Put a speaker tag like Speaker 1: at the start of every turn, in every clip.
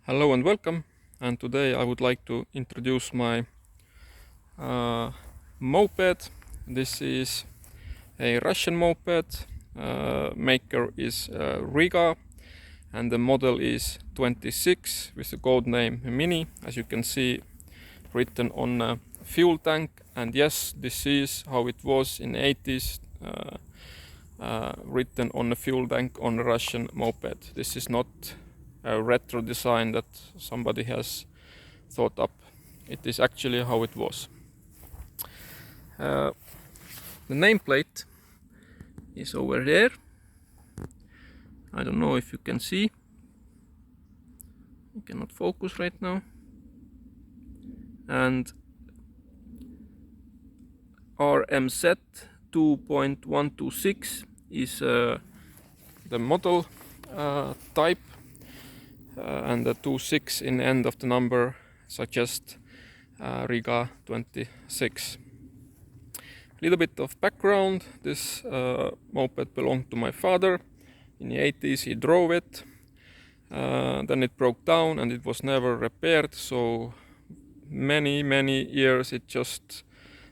Speaker 1: Hello and welcome, and today I would like to introduce my moped. This is a Russian moped. Maker is Riga, and the model is 26 with the code name Mini, as you can see written on a fuel tank. And yes, this is how it was in the 80s, written on a fuel tank on a Russian moped. This is not a retro design that somebody has thought up. It is actually how it was. The nameplate is over there. I don't know if you can see. I cannot focus right now. And RMZ 2.126 is the model type, and the 26 in the end of the number suggests Riga 26. Little bit of background. This moped belonged to my father. In the 80s he drove it. Then it broke down and it was never repaired, so many years it just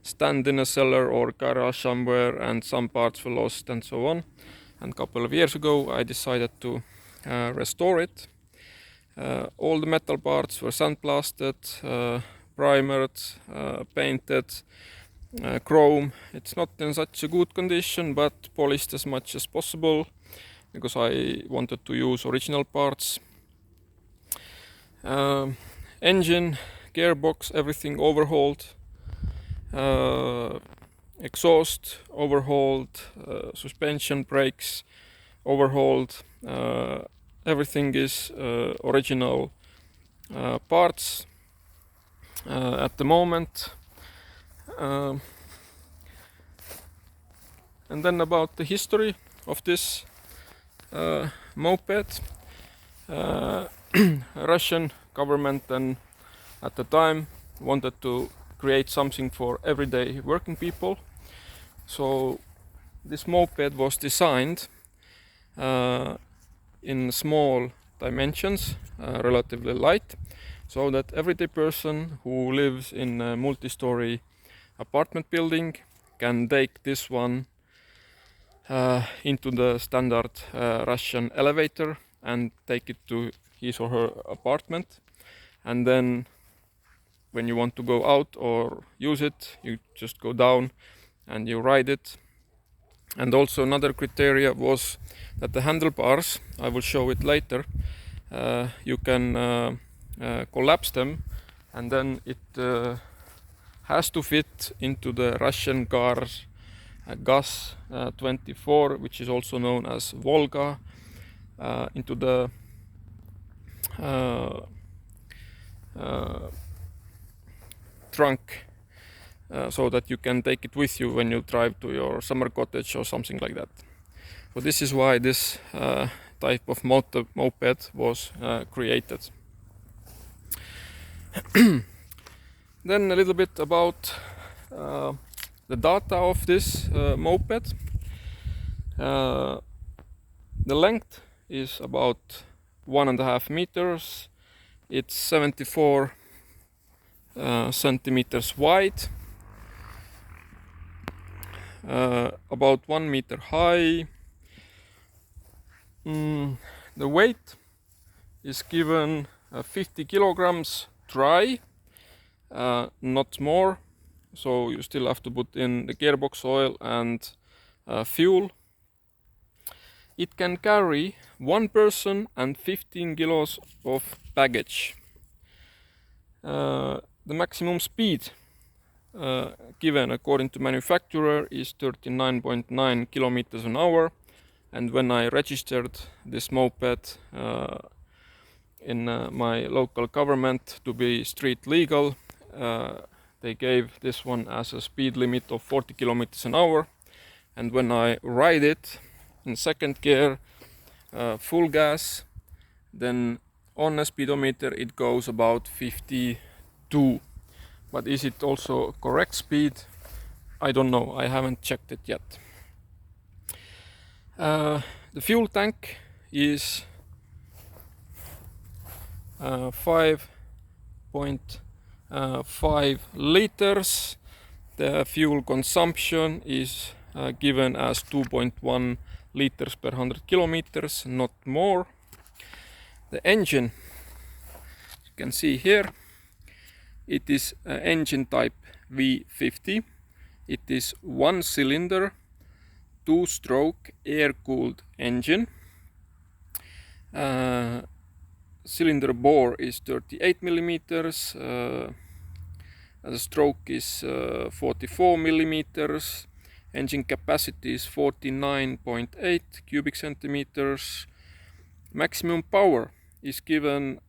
Speaker 1: stand in a cellar or garage somewhere, and some parts were lost and so on. And a couple of years ago I decided to restore it. All the metal parts were sandblasted, primered, painted, chrome. It's not in such a good condition, but polished as much as possible because I wanted to use original parts. Engine, gearbox, everything overhauled. Exhaust overhauled, suspension, brakes overhauled. Everything is original parts at the moment. And then about the history of this moped. Russian government then at the time wanted to create something for everyday working people. So this moped was designed in small dimensions, relatively light, so that everyday person who lives in a multi-story apartment building can take this one into the standard Russian elevator and take it to his or her apartment. And then when you want to go out or use it, you just go down and you ride it. And also another criteria was that the handlebars, I will show it later, you can collapse them, and then it has to fit into the Russian cars GAZ 24, which is also known as Volga, into the trunk, so that you can take it with you when you drive to your summer cottage or something like that. So this is why this type of moped was created. Then a little bit about the data of this moped. The length is about 1.5 meters. It's 74 centimeters wide, about 1 meter high. The weight is given 50 kilograms dry, not more, so you still have to put in the gearbox oil and fuel. It can carry one person and 15 kilos of baggage. The maximum speed given according to manufacturer is 39.9 kilometers an hour, and when I registered this moped in my local government to be street legal, they gave this one as a speed limit of 40 kilometers an hour, and when I ride it in second gear, full gas, then on a speedometer it goes about 52. But is it also correct speed? I don't know, I haven't checked it yet. The fuel tank is 5.5 liters. The fuel consumption is given as 2.1 liters per 100 kilometers, not more. The engine, you can see here, it is engine type V50. It is one cylinder, two-stroke air-cooled engine. Cylinder bore is 38 millimeters. The stroke is 44 millimeters. Engine capacity is 49.8 cubic centimeters. Maximum power is given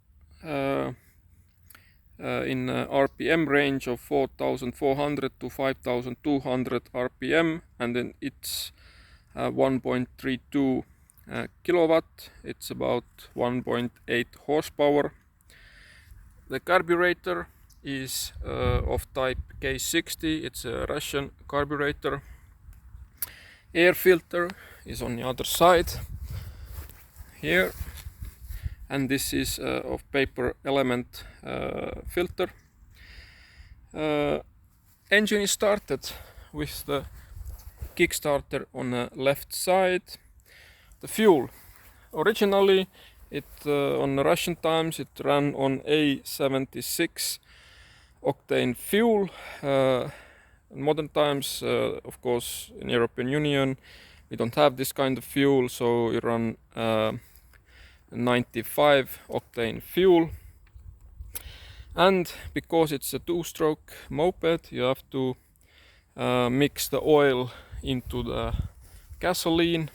Speaker 1: in RPM range of 4,400 to 5,200 RPM, and then it's 1.32 kilowatt. It's about 1.8 horsepower. The carburetor is of type K60. It's a Russian carburetor. Air filter is on the other side here, and this is of paper element filter. Engine is started with the kickstarter on the left side. The fuel, originally it on the Russian times it ran on A76 octane fuel. In modern times, of course, in European Union we don't have this kind of fuel, so we run 95 octane fuel. And because it's a two-stroke moped, you have to mix the oil into the gasoline.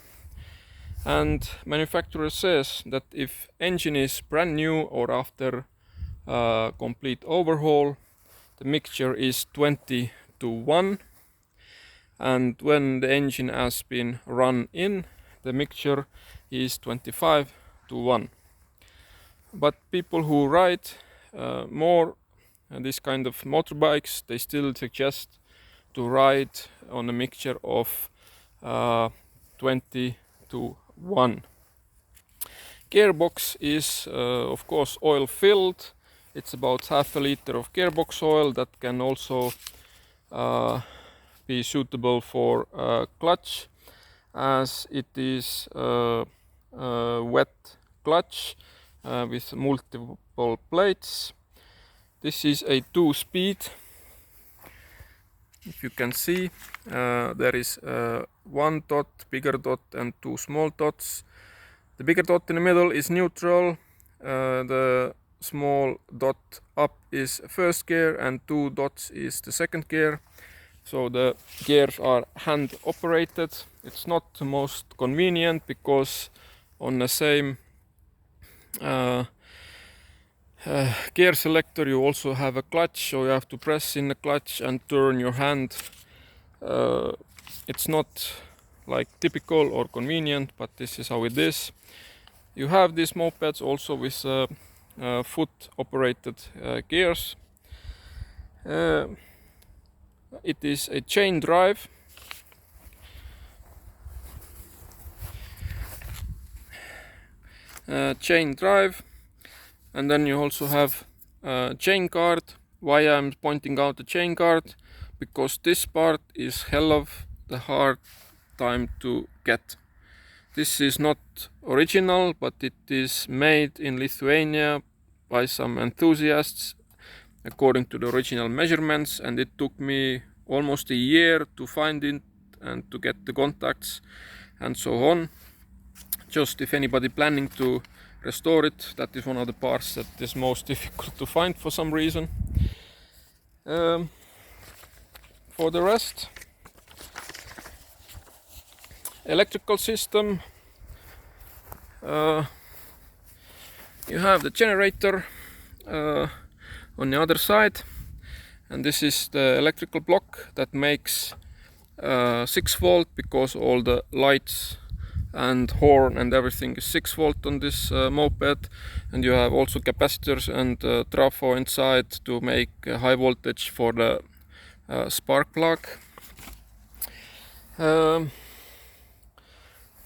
Speaker 1: And manufacturer says that if engine is brand new or after complete overhaul, the mixture is 20:1, and when the engine has been run in, the mixture is 25:1. But people who ride more this kind of motorbikes, they still suggest to ride on a mixture of 20:1. Gearbox is of course oil filled. It's about half a liter of gearbox oil that can also be suitable for clutch, as it is wet clutch with multiple plates. This is a 2-speed. If you can see, there is one dot, bigger dot, and two small dots. The bigger dot in the middle is neutral. The small dot up is first gear, and two dots is the second gear. So the gears are hand operated. It's not the most convenient because on the same gear selector you also have a clutch, so you have to press in the clutch and turn your hand. It's not like typical or convenient, but this is how it is. You have these mopeds also with foot operated gears. It is a chain drive. And then you also have chain guard. Why I'm pointing out the chain guard? Because this part is hell of the hard time to get. This is not original, but it is made in Lithuania by some enthusiasts according to the original measurements, and it took me almost a year to find it and to get the contacts and so on. Just if anybody planning to restore it, that is one of the parts that is most difficult to find for some reason. For the rest, electrical system, you have the generator on the other side, and this is the electrical block that makes 6 volt, because all the lights and horn and everything is 6 volt on this moped. And you have also capacitors and trafo inside to make high voltage for the spark plug.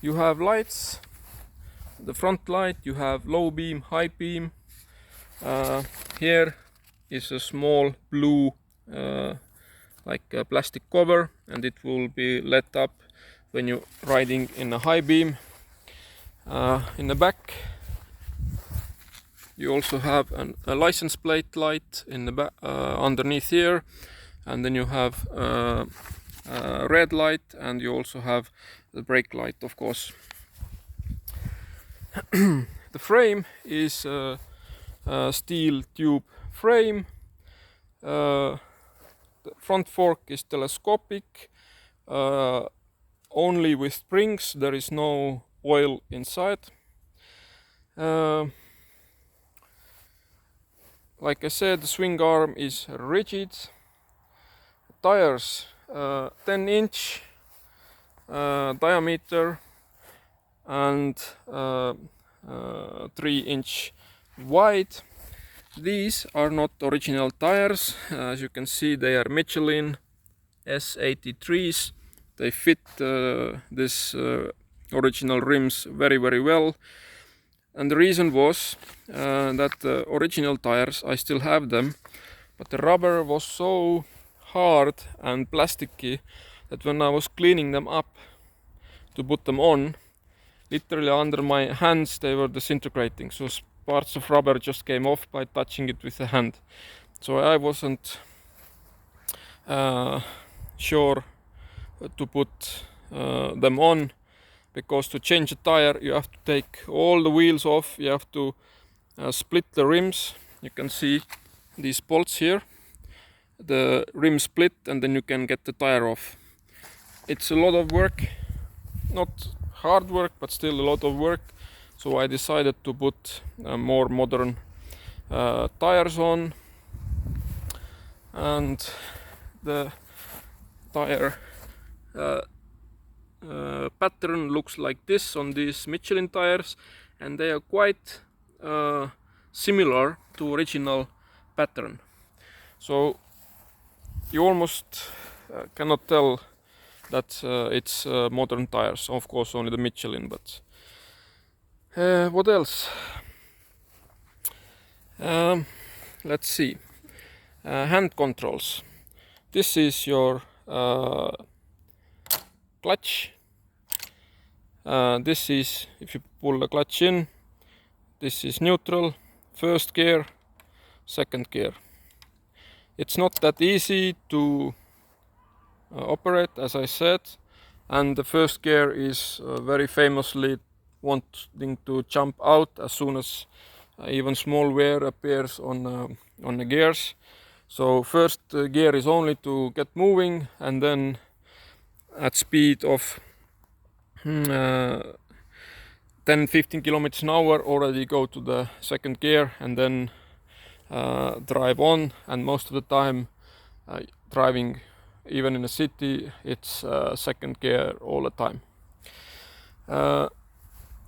Speaker 1: You have lights. The front light, you have low beam, high beam. Here is a small blue like a plastic cover, and it will be lit up when you're riding in a high beam. In the back you also have a license plate light in the back, underneath here, and then you have a red light, and you also have the brake light, of course. The frame is a steel tube frame. The front fork is telescopic, only with springs. There is no oil inside. Like I said, the swing arm is rigid. Tires 10-inch diameter and 3-inch wide. These are not original tires. As you can see, they are Michelin S83s. They fit this original rims very well. And the reason was that the original tires, I still have them, but the rubber was so hard and plasticky that when I was cleaning them up to put them on, literally under my hands they were disintegrating. So parts of rubber just came off by touching it with the hand. So I wasn't sure to put them on, because to change a tire you have to take all the wheels off, you have to split the rims. You can see these bolts here, the rim split, and then you can get the tire off. It's a lot of work, not hard work, but still a lot of work. So I decided to put more modern tires on, and the tire pattern looks like this on these Michelin tires, and they are quite similar to original pattern. So you almost cannot tell that it's modern tires. Of course, only the Michelin, but what else? Let's see. Hand controls. This is your clutch. This is, if you pull the clutch in, this is neutral, first gear, second gear. It's not that easy to operate, as I said, and the first gear is very famously wanting to jump out as soon as even small wear appears on the gears. So first gear is only to get moving, and then at speed of 10-15 kilometers an hour already go to the second gear, and then drive on. And most of the time driving even in a city, it's second gear all the time.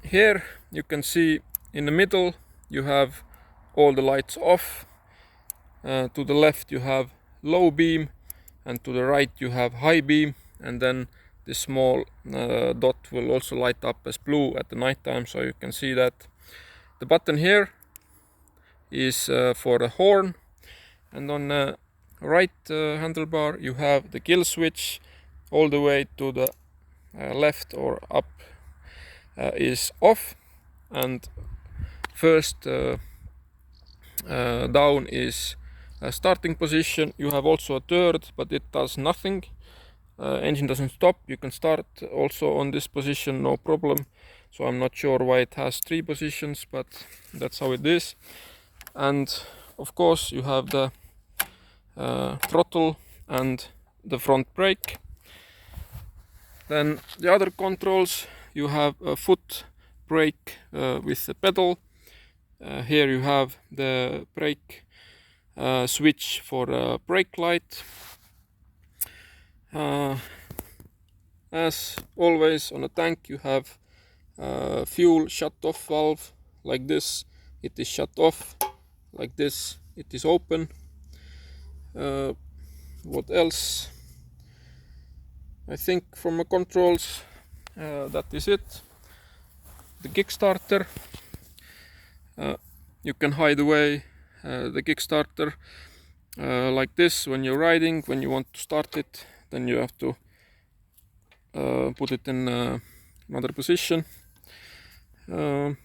Speaker 1: Here you can see in the middle you have all the lights off. To the left you have low beam, and to the right you have high beam, and then this small dot will also light up as blue at the night time, so you can see that. The button here is for the horn, and on the right handlebar you have the kill switch. All the way to the left or up is off, and first down is starting position. You have also a third, but it does nothing. Engine doesn't stop. You can start also on this position, no problem. So I'm not sure why it has 3 positions, but that's how it is. And of course you have the throttle and the front brake. Then the other controls, you have a foot brake with the pedal. Here you have the brake switch for brake light. As always on a tank you have fuel shut-off valve. Like this it is shut off, like this it is open. What else? I think from the controls that is it. The kickstarter, you can hide away the Kickstarter like this. When you're riding, when you want to start it, then you have to put it in another position. The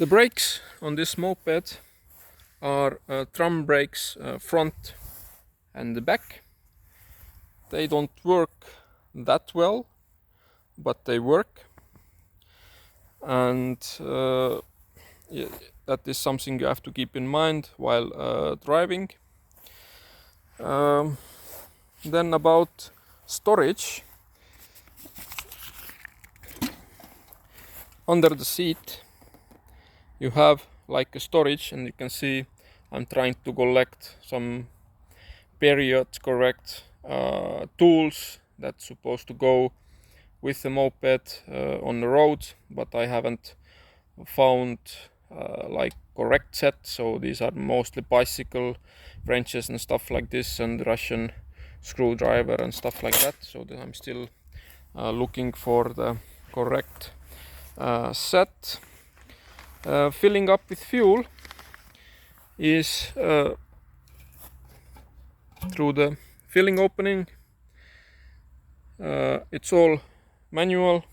Speaker 1: brakes on this moped are drum brakes, front and the back. They don't work that well, but they work, and yeah, that is something you have to keep in mind while driving. Then about storage, under the seat you have like a storage, and you can see I'm trying to collect some period correct tools that's supposed to go with the moped on the road, but I haven't found like correct set. So these are mostly bicycle wrenches and stuff like this, and Russian screwdriver and stuff like that. So that I'm still looking for the correct set. Filling up with fuel is through the filling opening. It's all manual.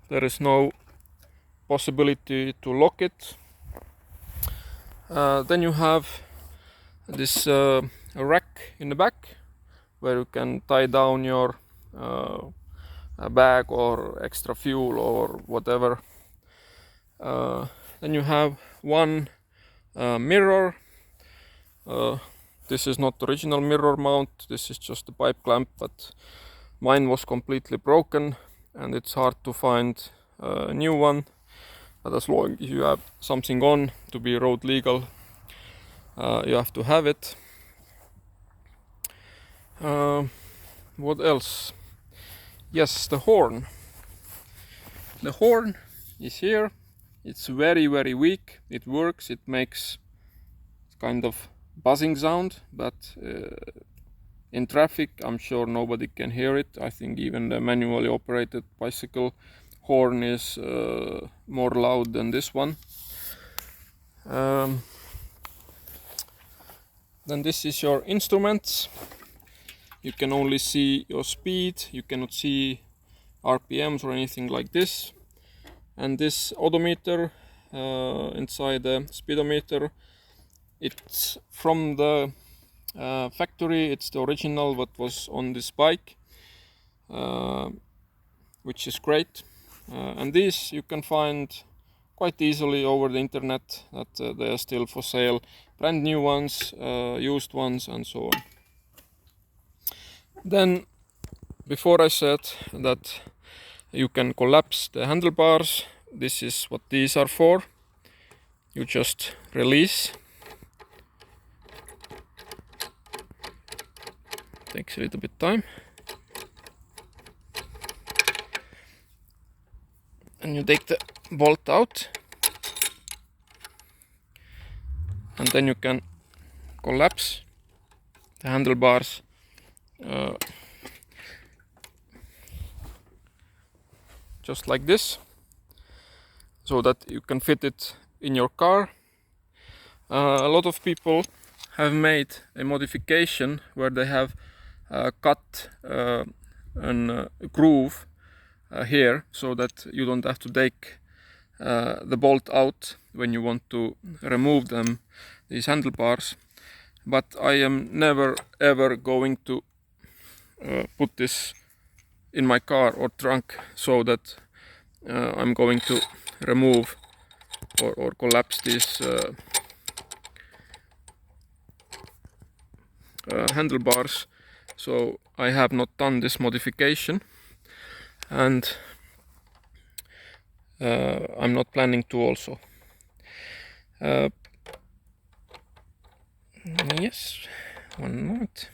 Speaker 1: There is no possibility to lock it. Then you have this rack in the back where you can tie down your bag or extra fuel or whatever. Then you have one mirror. This is not original mirror mount, this is just a pipe clamp, but mine was completely broken and it's hard to find a new one. But as long as you have something on to be road legal, you have to have it. What else? Yes, the horn. The horn is here. It's very weak. It works. It makes kind of buzzing sound, but in traffic I'm sure nobody can hear it. I think even the manually operated bicycle horn is more loud than this one. Then this is your instruments. You can only see your speed, you cannot see RPMs or anything like this. And this odometer inside the speedometer, it's from the factory, it's the original what was on this bike, which is great. And these you can find quite easily over the internet, that they are still for sale, brand new ones, used ones, and so on. Then before I said that you can collapse the handlebars, this is what these are for. You just release. Takes a little bit time. And you take the bolt out, and then you can collapse the handlebars just like this, so that you can fit it in your car. A lot of people have made a modification where they have cut a groove here, so that you don't have to take the bolt out when you want to remove them, these handlebars. But I am never ever going to put this in my car or trunk, so that I'm going to remove or collapse these handlebars. So I have not done this modification, and I'm not planning to also. Yes, one moment.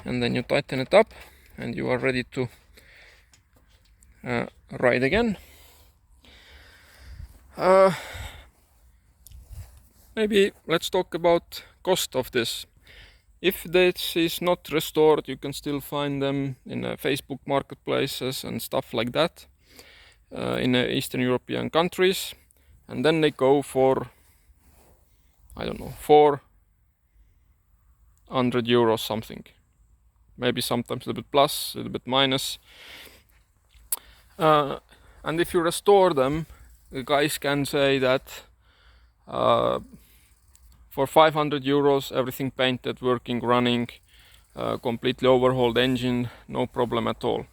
Speaker 1: And then you tighten it up and you are ready to ride again. Maybe let's talk about cost of this. If this is not restored, you can still find them in Facebook marketplaces and stuff like that in Eastern European countries, and then they go for, I don't know, 400 euros something, maybe sometimes a little bit plus, a little bit minus. And if you restore them, the guys can say that for 500 euros, everything painted, working, running, completely overhauled engine, no problem at all.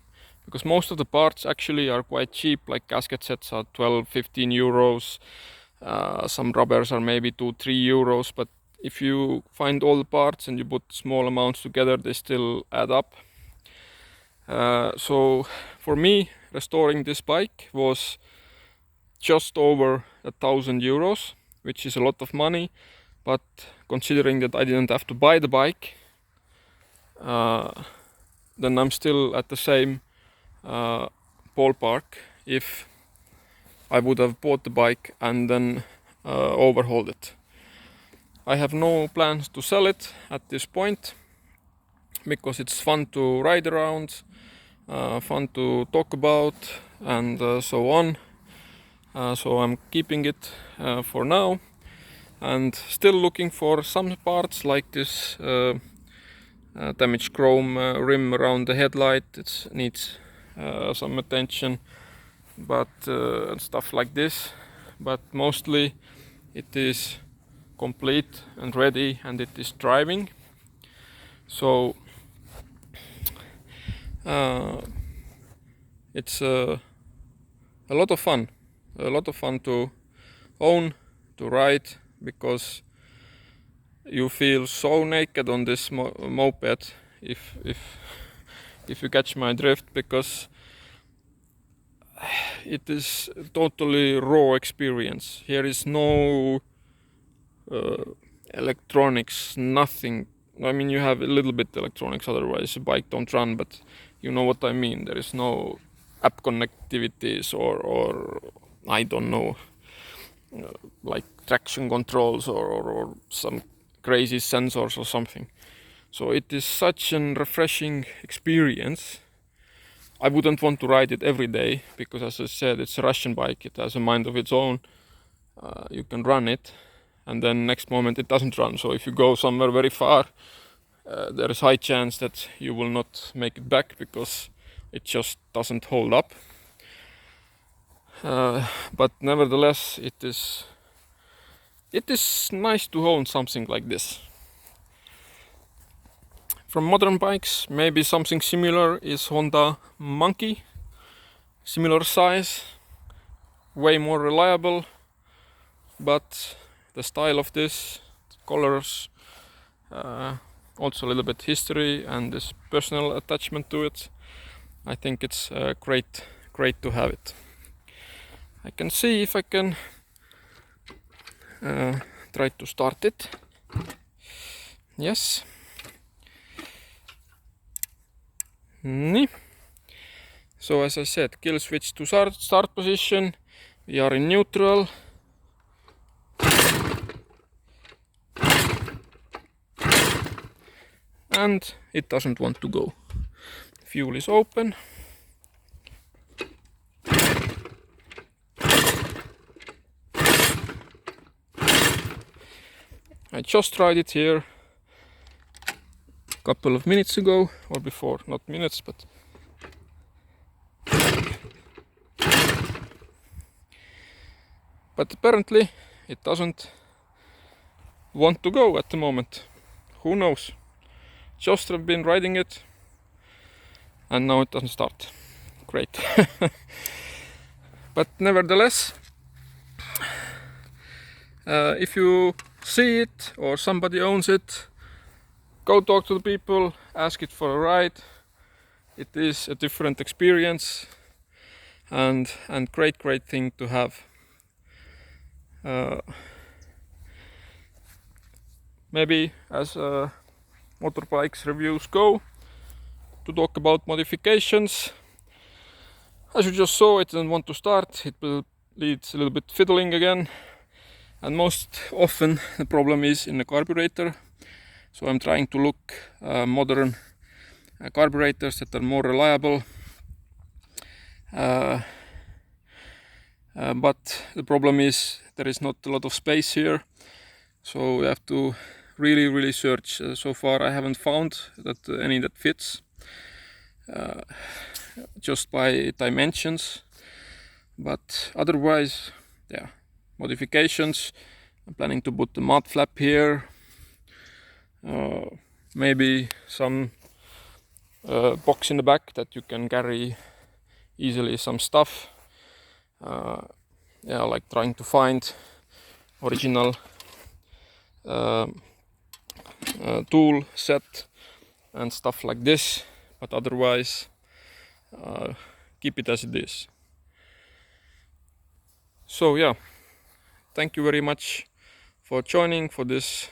Speaker 1: Because most of the parts actually are quite cheap, like gasket sets are 12-15 euros, some rubbers are maybe 2-3 euros, but if you find all the parts and you put small amounts together, they still add up. So for me, restoring this bike was just over 1,000 euros, which is a lot of money, but considering that I didn't have to buy the bike, then I'm still at the same ballpark if I would have bought the bike and then overhauled it. I have no plans to sell it at this point because it's fun to ride around, fun to talk about, and so on. So I'm keeping it for now, and still looking for some parts like this damaged chrome rim around the headlight. It needs some attention, but and stuff like this. But mostly it is complete and ready, and it is driving. So it's a lot of fun. A lot of fun to own, to ride, because you feel so naked on this moped, if you catch my drift, because it is totally raw experience. Here is no electronics, nothing. I mean, you have a little bit electronics, otherwise the bike don't run, but you know what I mean. There is no app connectivities or I don't know, like traction controls or some crazy sensors or something. So it is such an refreshing experience. I wouldn't want to ride it every day because, as I said, it's a Russian bike. It has a mind of its own. You can run it, and then next moment it doesn't run. So if you go somewhere very far, there is high chance that you will not make it back because it just doesn't hold up. But nevertheless, it is nice to own something like this. From modern bikes, maybe something similar is Honda Monkey. Similar size, way more reliable, but the style of this, colors, also a little bit history and this personal attachment to it. I think it's great to have it. I can see if I can try to start it. Yes. So as I said, kill switch to start position. We are in neutral. And it doesn't want to go. Fuel is open. I just tried it here a couple of minutes ago, or before, not minutes, but apparently it doesn't want to go at the moment. Who knows? Just have been riding it and now it doesn't start. Great. But nevertheless, if you see it or somebody owns it, go talk to the people, ask it for a ride. It is a different experience and great thing to have. Maybe as motorbikes reviews go, to talk about modifications. As you just saw, it didn't want to start. It needs a little bit fiddling again, and most often the problem is in the carburetor. So I'm trying to look modern carburetors that are more reliable. But the problem is there is not a lot of space here, so we have to really search. So far I haven't found that any that fits just by dimensions, but otherwise, yeah, modifications. I'm planning to put the mud flap here, maybe some box in the back that you can carry easily some stuff. Yeah, like trying to find original tool set and stuff like this, but otherwise keep it as it is. So yeah, thank you very much for joining for this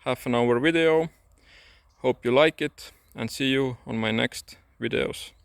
Speaker 1: half an hour video. Hope you like it, and see you on my next videos.